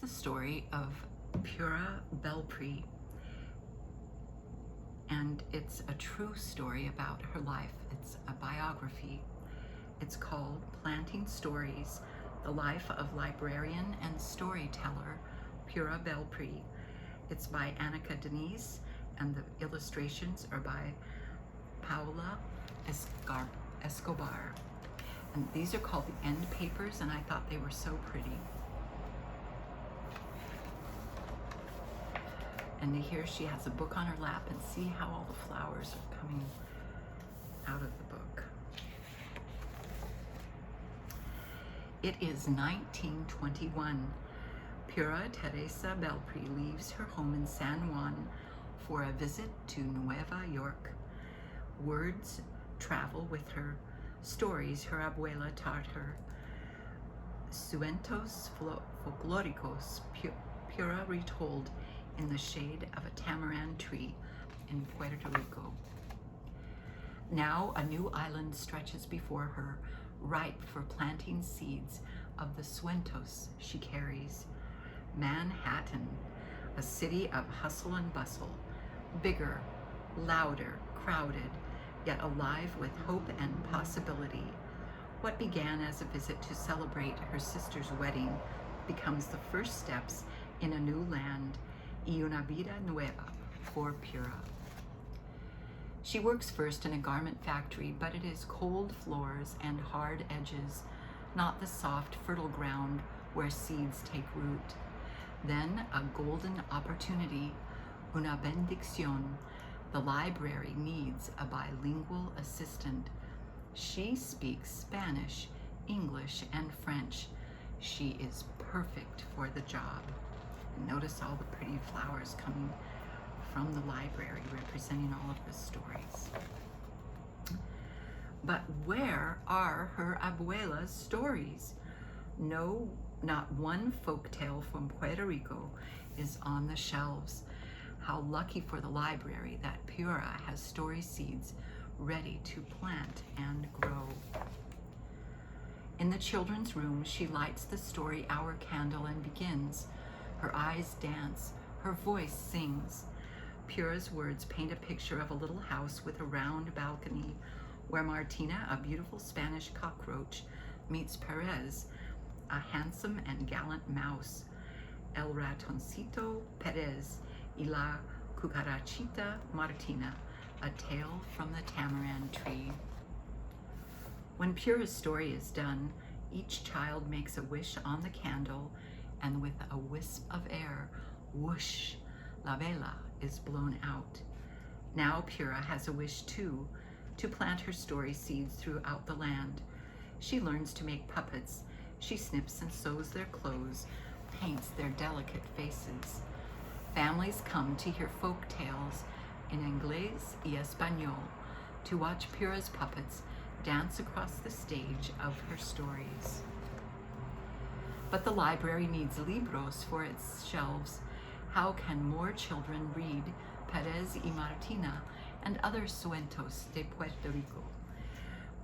the story of Pura Belpri, and it's a true story about her life. It's a biography. It's called Planting Stories, The Life of Librarian and Storyteller Pura Belpri. It's by Annika Denise, and the illustrations are by Paula Escobar. And these are called the end papers, and I thought they were so pretty. And here she has a book on her lap, and see how all the flowers are coming out of the book. It is 1921. Pura Teresa Belpri leaves her home in San Juan for a visit to Nueva York. Words travel with her, stories her abuela taught her. Suentos folclóricos, Pura retold in the shade of a tamarind tree in Puerto Rico. Now a new island stretches before her, ripe for planting seeds of the suentos she carries. Manhattan, a city of hustle and bustle, bigger, louder, crowded, yet alive with hope and possibility. What began as a visit to celebrate her sister's wedding becomes the first steps in a new land, y una vida nueva for Pura. She works first in a garment factory, but it is cold floors and hard edges, not the soft, fertile ground where seeds take root. Then a golden opportunity, una bendición. The library needs a bilingual assistant. She speaks Spanish, English, and French. She is perfect for the job. And notice all the pretty flowers coming from the library representing all of the stories. But where are her abuela's stories? No, not one folktale from Puerto Rico is on the shelves. How lucky for the library that Pura has story seeds ready to plant and grow. In the children's room, she lights the story hour candle and begins. Her eyes dance, her voice sings. Pura's words paint a picture of a little house with a round balcony where Martina, a beautiful Spanish cockroach, meets Perez, a handsome and gallant mouse. El ratoncito Perez y la cucarachita Martina, a tale from the tamarind tree. When Pura's story is done, each child makes a wish on the candle, and with a wisp of air, whoosh, la vela is blown out. Now Pura has a wish too, to plant her story seeds throughout the land. She learns to make puppets. She snips and sews their clothes, paints their delicate faces. Families come to hear folk tales in Inglés y Español, to watch Pura's puppets dance across the stage of her stories. But the library needs libros for its shelves. How can more children read Perez y Martina and other suentos de Puerto Rico?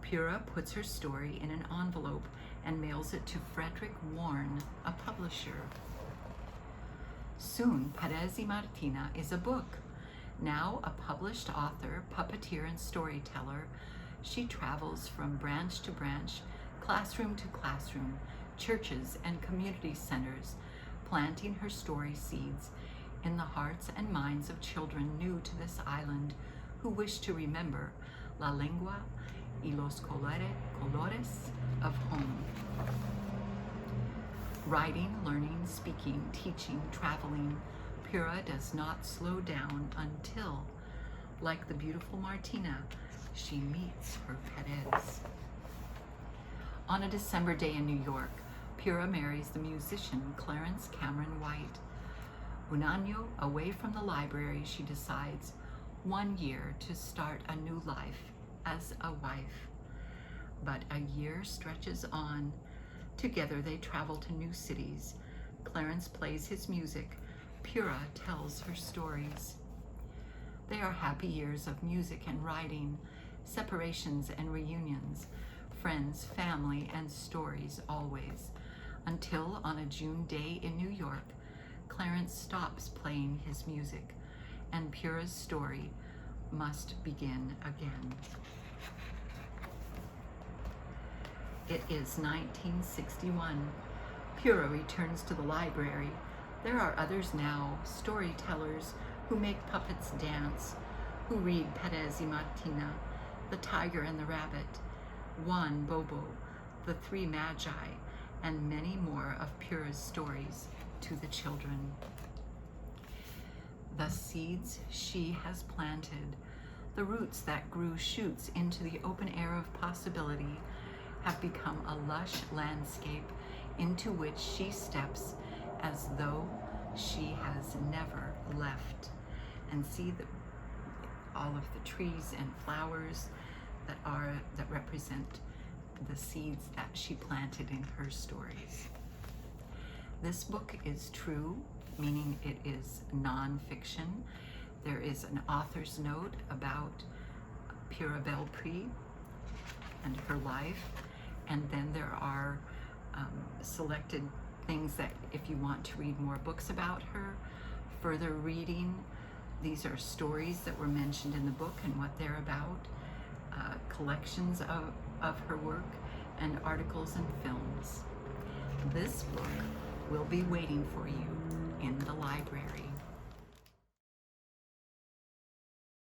Pura puts her story in an envelope and mails it to Frederick Warren, a publisher. Soon, Perez y Martina is a book. Now a published author, puppeteer, and storyteller, she travels from branch to branch, classroom to classroom, churches and community centers, planting her story seeds in the hearts and minds of children new to this island who wish to remember la lengua y los colores of home. Writing, learning, speaking, teaching, traveling, Pura does not slow down until, like the beautiful Martina, she meets her Perez. On a December day in New York, Pura marries the musician Clarence Cameron White. Un año away from the library, she decides 1 year to start a new life as a wife. But a year stretches on. Together they travel to new cities. Clarence plays his music. Pura tells her stories. They are happy years of music and writing, separations and reunions, friends, family, and stories always, until on a June day in New York, Clarence stops playing his music and Pura's story must begin again. It is 1961. Pura returns to the library. There are others now, storytellers who make puppets dance, who read Perez y Martina, The Tiger and the Rabbit, Juan Bobo, The Three Magi, and many more of Pura's stories to the children. The seeds she has planted, the roots that grew shoots into the open air of possibility, have become a lush landscape into which she steps as though she has never left. And see all of the trees and flowers that represent the seeds that she planted in her stories. This book is true, meaning it is nonfiction. There is an author's note about Pura Belpri and her life, and then there are selected things that if you want to read more books about her, further reading. These are stories that were mentioned in the book and what they're about, collections of her work, and articles and films. This book will be waiting for you in the library.